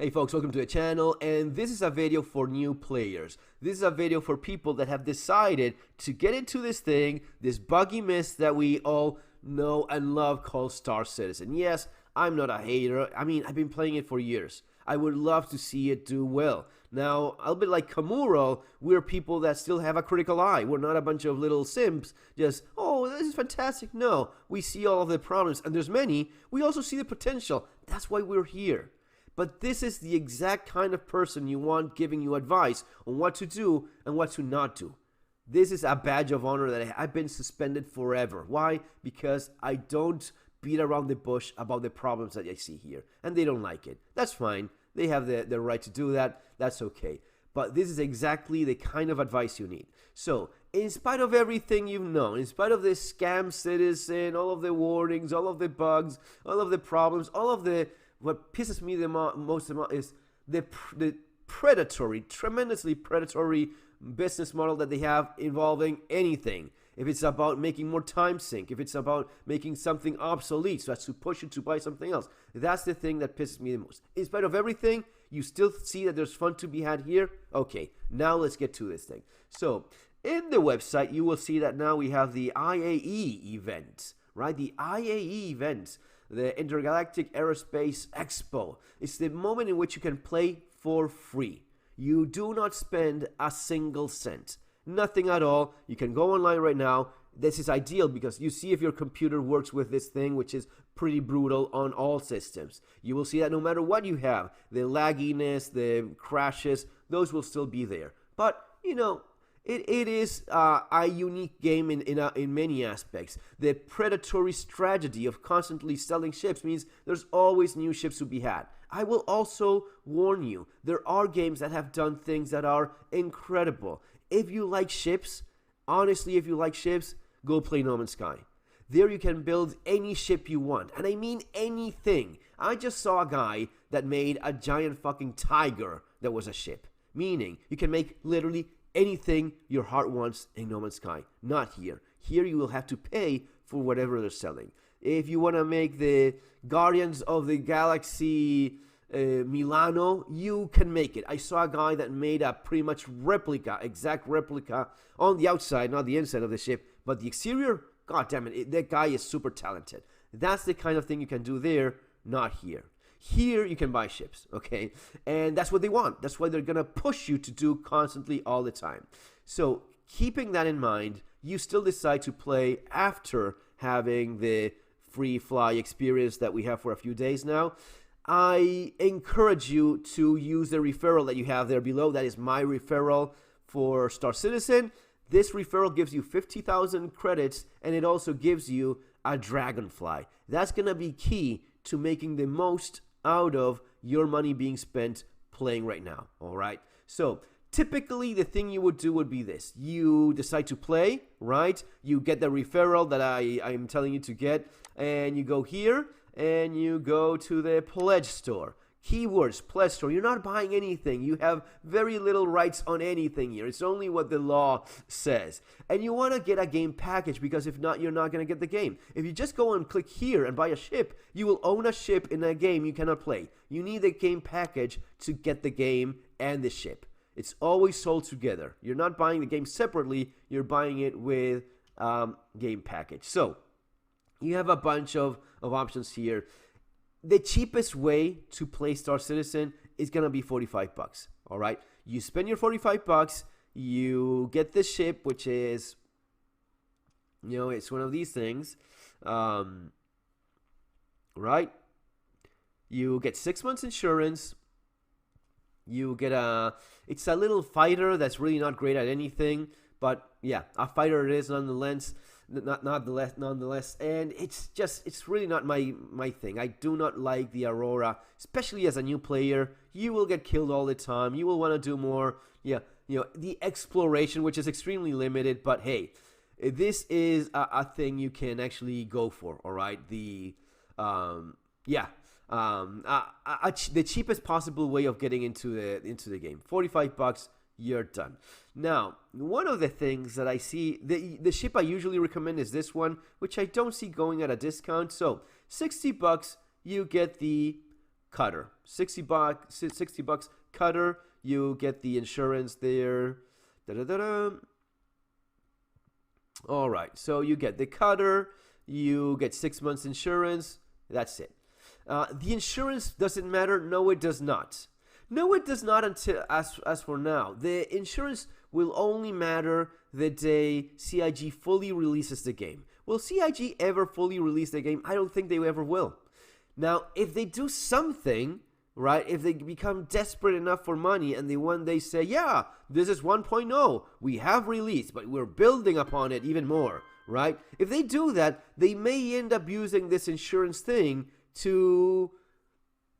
Hey folks, welcome to the channel, and this is a video for new players. This is a video for people that have decided to get into this thing, this buggy mess that we all know and love called Star Citizen. Yes, I'm not a hater. I mean, I've been playing it for years. I would love to see it do well. Now, a little bit like Kamuro, we're people that still have a critical eye. We're not a bunch of little simps, just, oh, this is fantastic. No, we see all of the problems, and there's many. We also see the potential. That's why we're here. But this is the exact kind of person you want giving you advice on what to do and what to not do. This is a badge of honor that I've been suspended forever. Why? Because I don't beat around the bush about the problems that I see here. And they don't like it. That's fine. They have the right to do that. That's okay. But this is exactly the kind of advice you need. So, in spite of everything you've known, in spite of this scam citizen, all of the warnings, all of the bugs, all of the problems, all of the... What pisses me the most is the predatory, tremendously predatory business model that they have involving anything. If it's about making more time sink, if it's about making something obsolete so as to push you to buy something else, that's the thing that pisses me the most. In spite of everything, you still see that there's fun to be had here? Okay, now let's get to this thing. So, in the website, you will see that now we have the IAE event, right? The IAE event. The Intergalactic Aerospace Expo. It's the moment in which you can play for free. You do not spend a single cent. Nothing at all. You can go online right now. This is ideal because you see if your computer works with this thing, which is pretty brutal on all systems. You will see that no matter what you have, the lagginess, the crashes, those will still be there. But, you know, it is a unique game in many aspects. The predatory strategy of constantly selling ships means there's always new ships to be had. I will also warn you, there are games that have done things that are incredible. If you like ships, honestly, if you like ships, go play No Man's Sky. There you can build any ship you want, and I mean anything. I just saw a guy that made a giant fucking tiger that was a ship. Meaning, you can make literally anything your heart wants in No Man's Sky. Not here. Here you will have to pay for whatever they're selling. If you want to make the Guardians of the Galaxy Milano, you can make it. I saw a guy that made a pretty much replica, exact replica on the outside, not the inside of the ship, but the exterior, god damn it, that guy is super talented. That's the kind of thing you can do there, not here. Here you can buy ships, okay? And that's what they want. That's what they're going to push you to do constantly all the time. So keeping that in mind, you still decide to play after having the free fly experience that we have for a few days now. I encourage you to use the referral that you have there below. That is my referral for Star Citizen. This referral gives you 50,000 credits, and it also gives you a dragonfly. That's going to be key to making the most out of your money being spent playing right now. All right. So typically the thing you would do would be this. You decide to play, right? You get the referral that I'm telling you to get, and you go here and you go to the pledge store. Keywords, pledge store. You're not buying anything. You have very little rights on anything here. It's only what the law says. And you want to get a game package because if not, you're not going to get the game. If you just go and click here and buy a ship, you will own a ship in a game you cannot play. You need a game package to get the game and the ship. It's always sold together. You're not buying the game separately. You're buying it with game package. So you have a bunch of options here. The cheapest way to play Star Citizen is going to be 45 bucks, all right? You spend your 45 bucks, you get the ship, which is, you know, it's one of these things, right? You get 6 months insurance, you get it's a little fighter that's really not great at anything, but yeah, a fighter it is nonetheless. Nonetheless, and it's really not my thing. I do not like the Aurora, especially as a new player. You will get killed all the time. You will want to do more, yeah, you know, the exploration, which is extremely limited. But hey, this is a thing you can actually go for. All right, the cheapest possible way of getting into the game. 45 bucks. You're done. Now, one of the things that I see, the ship I usually recommend is this one, which I don't see going at a discount. So, 60 bucks, you get the cutter. 60 bucks cutter. You get the insurance there. All right, so you get the cutter. You get 6 months insurance. That's it. The insurance doesn't matter. No, it does not. No, it does not until as for now. The insurance will only matter the day CIG fully releases the game. Will CIG ever fully release the game? I don't think they ever will. Now, if they do something, right, if they become desperate enough for money and they one day say, yeah, this is 1.0, we have released, but we're building upon it even more, right? If they do that, they may end up using this insurance thing to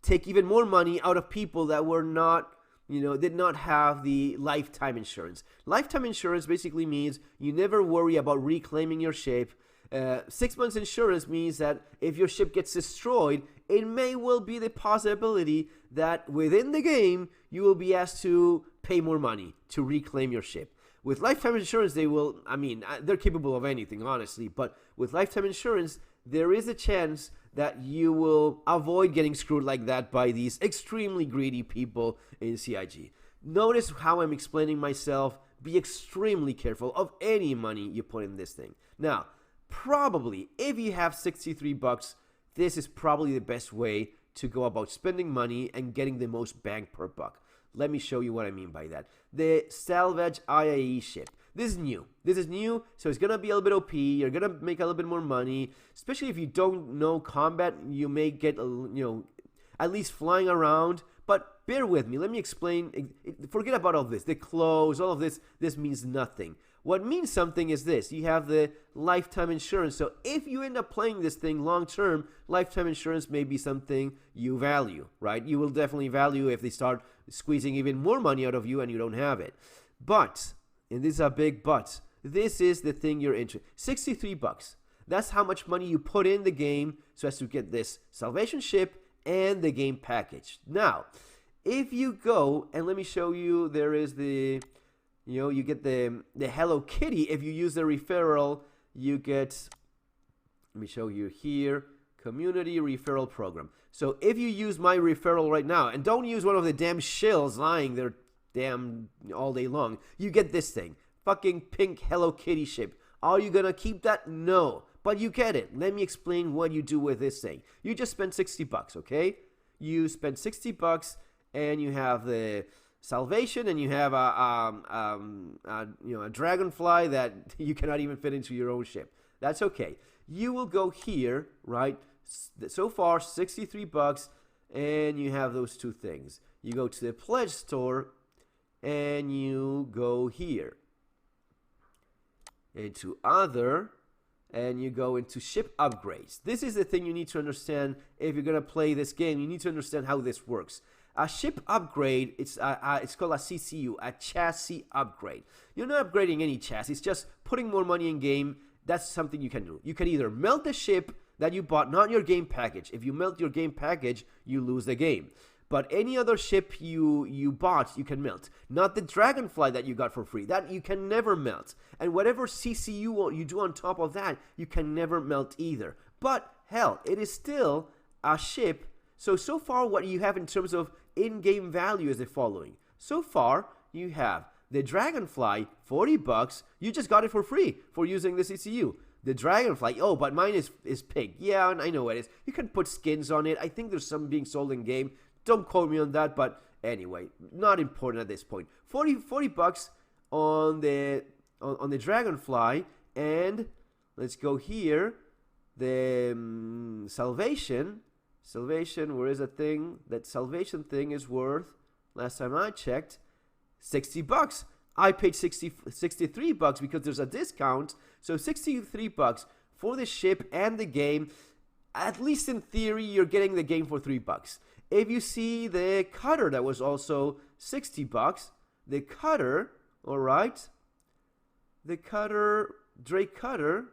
take even more money out of people that were not, did not have the lifetime insurance. Lifetime insurance basically means you never worry about reclaiming your ship. 6 months insurance means that if your ship gets destroyed, it may well be the possibility that within the game, you will be asked to pay more money to reclaim your ship. With lifetime insurance, they're capable of anything, honestly, but with lifetime insurance, there is a chance that you will avoid getting screwed like that by these extremely greedy people in CIG. Notice how I'm explaining myself. Be extremely careful of any money you put in this thing. Now, probably, if you have 63 bucks, this is probably the best way to go about spending money and getting the most bang per buck. Let me show you what I mean by that. The Salvage IAE ship. This is new. This is new, so it's going to be a little bit OP. You're going to make a little bit more money. Especially if you don't know combat, you may get, at least flying around. But bear with me. Let me explain. Forget about all this. The clothes, all of this. This means nothing. What means something is this. You have the lifetime insurance. So if you end up playing this thing long term, lifetime insurance may be something you value, right? You will definitely value if they start squeezing even more money out of you and you don't have it. But, and this is a big but, this is the thing you're interested in. 63 bucks. That's how much money you put in the game so as to get this salvation ship and the game package. Now, if you go, and let me show you, there is the, you get the Hello Kitty. If you use the referral, you get, let me show you here, community referral program. So if you use my referral right now, and don't use one of the damn shills lying there damn all day long, you get this thing. Fucking pink Hello Kitty ship. Are you gonna keep that? No. But you get it. Let me explain what you do with this thing. You just spend 60 bucks, okay? You spend 60 bucks and you have the salvation and you have a dragonfly that you cannot even fit into your own ship. That's okay. You will go here, right? So far 63 bucks and you have those two things. You go to the pledge store and you go here into other, and you go into ship upgrades. This is the thing you need to understand if you're gonna play this game. You need to understand how this works. A ship upgrade, it's called a CCU, a chassis upgrade. You're not upgrading any chassis, it's just putting more money in game. That's something you can do. You can either melt the ship that you bought, not your game package. If you melt your game package, you lose the game. But any other ship you bought, you can melt. Not the Dragonfly that you got for free. That you can never melt. And whatever CCU you do on top of that, you can never melt either. But, hell, it is still a ship. So far what you have in terms of in-game value is the following. So far, you have the Dragonfly, 40 bucks. You just got it for free for using the CCU. The Dragonfly, oh, but mine is pink. Yeah, I know it is. You can put skins on it. I think there's some being sold in game. Don't quote me on that, but anyway, not important at this point. 40 bucks on the Dragonfly, and let's go here. The Salvation, where is that thing? That Salvation thing is worth, last time I checked, 60 bucks. I paid 63 bucks because there's a discount, so 63 bucks for the ship and the game. At least in theory, you're getting the game for 3 bucks. If you see the cutter that was also 60 bucks, the cutter, all right, the cutter, Drake cutter,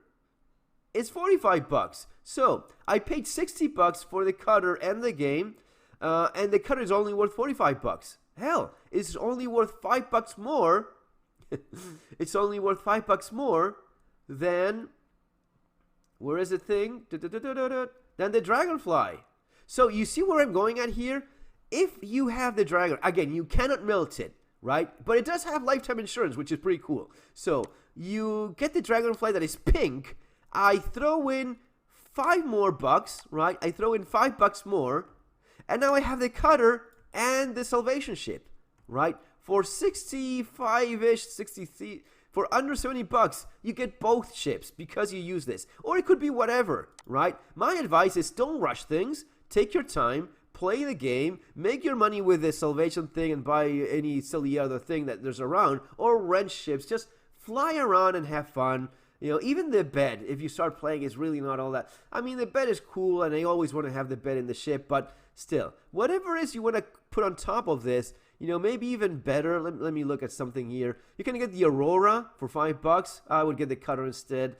is 45 bucks. So I paid 60 bucks for the cutter and the game, and the cutter is only worth 45 bucks. Hell, it's only worth 5 bucks more. It's only worth 5 bucks more than, where is the thing? Than the Dragonfly. So you see where I'm going at here? If you have the dragon, again, you cannot melt it, right? But it does have lifetime insurance, which is pretty cool. So you get the dragonfly that is pink. I throw in $5 more, right? I throw in $5 more, and now I have the cutter and the salvation ship, right? For 65-ish, 63, for under $70, you get both ships because you use this. Or it could be whatever, right? My advice is don't rush things. Take your time, play the game, make your money with the salvation thing and buy any silly other thing that there's around, or rent ships. Just fly around and have fun. You know, even the bed, if you start playing, is really not all that. I mean, the bed is cool, and I always want to have the bed in the ship, but still, whatever it is you want to put on top of this, you know, maybe even better. Let me look at something here. You can get the Aurora for $5. I would get the cutter instead.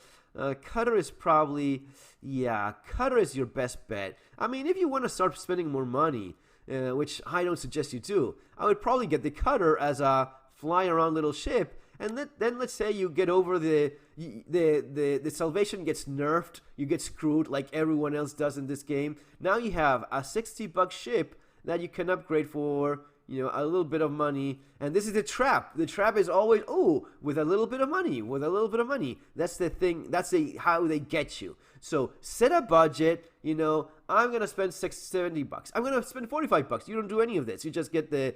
Cutter is probably, yeah, cutter is your best bet. I mean, if you want to start spending more money, which I don't suggest you do, I would probably get the cutter as a fly around little ship. And then let's say you get over the salvation gets nerfed, you get screwed like everyone else does in this game. Now you have a $60 ship that you can upgrade for, you know, a little bit of money. And this is the trap. The trap is always, oh, with a little bit of money, with a little bit of money. That's the thing. That's how they get you. So set a budget. You know, I'm gonna spend $70. I'm gonna spend $45. You don't do any of this. You just get the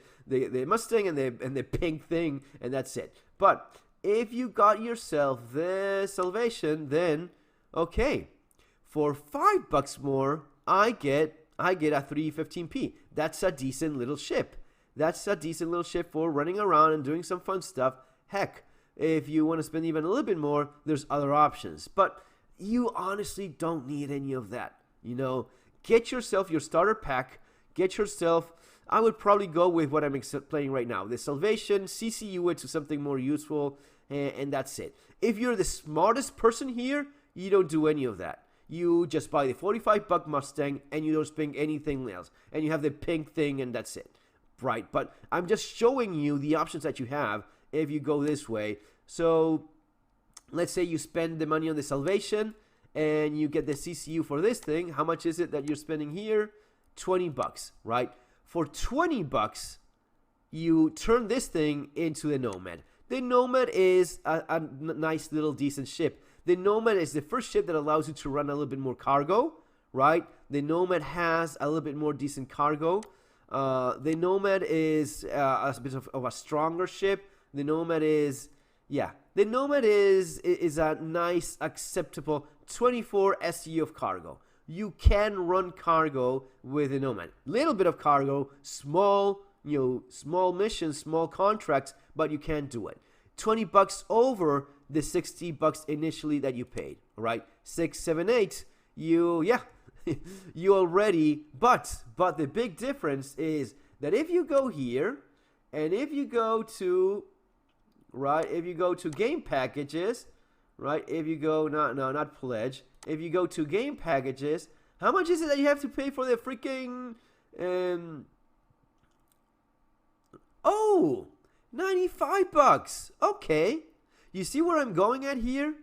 Mustang and the pink thing, and that's it. But if you got yourself the salvation, then okay, for $5 more, I get a 315p. That's a decent little ship. That's a decent little ship for running around and doing some fun stuff. Heck, if you want to spend even a little bit more, there's other options. But you honestly don't need any of that. You know, get yourself your starter pack. Get yourself, I would probably go with what I'm playing right now. The salvation, CCU it to something more useful, and that's it. If you're the smartest person here, you don't do any of that. You just buy the $45 Mustang, and you don't spend anything else. And you have the pink thing, and that's it. Right, but I'm just showing you the options that you have if you go this way. So let's say you spend the money on the salvation and you get the CCU for this thing. How much is it that you're spending here? $20, right? For $20, you turn this thing into the Nomad. The Nomad is a nice little decent ship. The Nomad is the first ship that allows you to run a little bit more cargo, right? The Nomad has a little bit more decent cargo. The Nomad is a bit of a stronger ship. The Nomad is, yeah, the Nomad is a nice, acceptable 24 SU of cargo. You can run cargo with the Nomad. Little bit of cargo, small, you know, small missions, small contracts, but you can do it. $20 over the $60 initially that you paid, right? 6, 7, 8. Yeah. You already, but the big difference is that if you go here, and if you go to, right, if you go to game packages, right, if you go, not pledge, if you go to game packages, how much is it that you have to pay for the freaking, oh, $95, okay, you see where I'm going at here?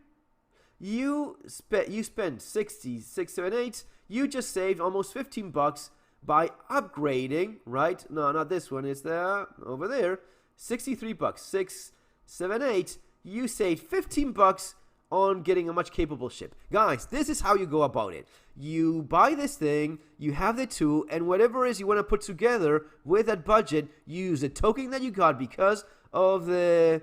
You spent 60, 6, 7, 8. You just saved almost $15 by upgrading, right? No, not this one. It's there over there. $63. 6, 7, 8. You saved $15 on getting a much capable ship. Guys, this is how you go about it. You buy this thing, you have the two, and whatever it is you want to put together with that budget, you use the token that you got because of the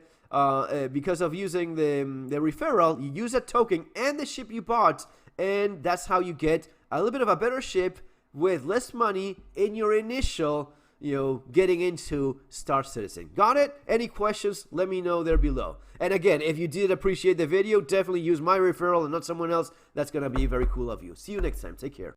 using the referral. You use that token and the ship you bought, and that's how you get a little bit of a better ship with less money in your initial, you know, getting into Star Citizen. Got it? Any questions? Let me know there below. And again, if you did appreciate the video, definitely use my referral and not someone else. That's gonna be very cool of you. See you next time. Take care.